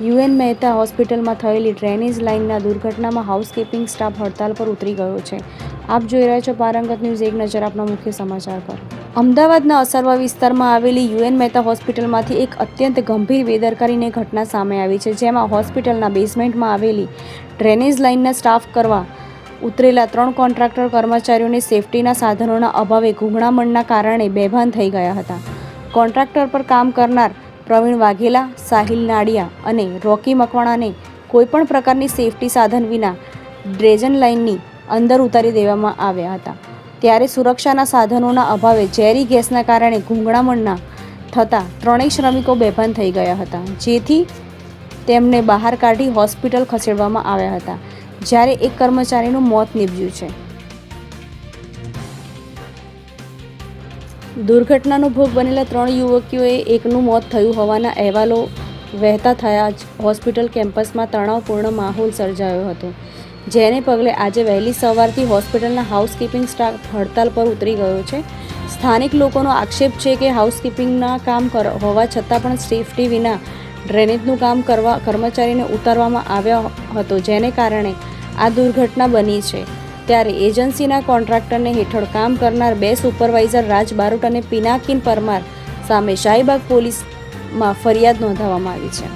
UN Mehta હોસ્પિટલમાં થયેલી drainage લાઇનના દુર્ઘટનામાં હાઉસકીપિંગ સ્ટાફ હડતાલ પર ઉતરી ગયો છે. આપ જોઈ રહ્યા છો પારંગત ન્યૂઝ. એક નજર આપના મુખ્ય સમાચાર પર. અમદાવાદના અસરવા વિસ્તારમાં આવેલી યુએન મહેતા હોસ્પિટલમાંથી એક અત્યંત ગંભીર બેદરકારીની ઘટના સામે આવી છે, જેમાં હોસ્પિટલના બેઝમેન્ટમાં આવેલી ડ્રેનેજ લાઇનના સ્ટાફ કરવા ઉતરેલા 3 કોન્ટ્રાક્ટર કર્મચારીઓને સેફટીના સાધનોના અભાવે ગૂંગળામણના કારણે બેભાન થઈ ગયા હતા. કોન્ટ્રાક્ટર પર કામ કરનાર પ્રવીણ વાઘેલા, સાહિલ નાડિયા અને રોકી મકવાણાને કોઈપણ પ્રકારની સેફટી સાધન વિના ડ્રેનેજ લાઇનની અંદર ઉતારી દેવામાં આવ્યા હતા. ત્યારે સુરક્ષાના સાધનોના અભાવે ઝેરી ગેસના કારણે ગૂંગળામણના થતાં 3 શ્રમિકો બેભાન થઈ ગયા હતા, જેથી તેમને બહાર કાઢી હોસ્પિટલ ખસેડવામાં આવ્યા હતા, જ્યારે એક કર્મચારીનું મોત નીપજ્યું છે. દુર્ઘટનાનો ભોગ બનેલા 3 યુવતીઓએ એકનું મોત થયું હોવાના અહેવાલો વહેતા થયા જ હોસ્પિટલ કેમ્પસમાં તણાવપૂર્ણ માહોલ સર્જાયો હતો, જેને પગલે આજે વહેલી સવારથી હોસ્પિટલના હાઉસકીપિંગ સ્ટાફ હડતાલ પર ઉતરી ગયો છે. સ્થાનિક લોકોનો આક્ષેપ છે કે હાઉસકીપિંગના કામ હોવા છતાં પણ સેફટી વિના ડ્રેનેજનું કામ કરવા કર્મચારીને ઉતારવામાં આવ્યો હતો, જેને કારણે આ દુર્ઘટના બની છે. ત્યારે એજન્સીના કોન્ટ્રાક્ટરને હેઠળ કામ કરનાર 2 સુપરવાઇઝર રાજ બારોટ અને પિનાકીન પરમાર સામે શાહીબાગ પોલીસમાં ફરિયાદ નોંધાવવામાં આવી છે.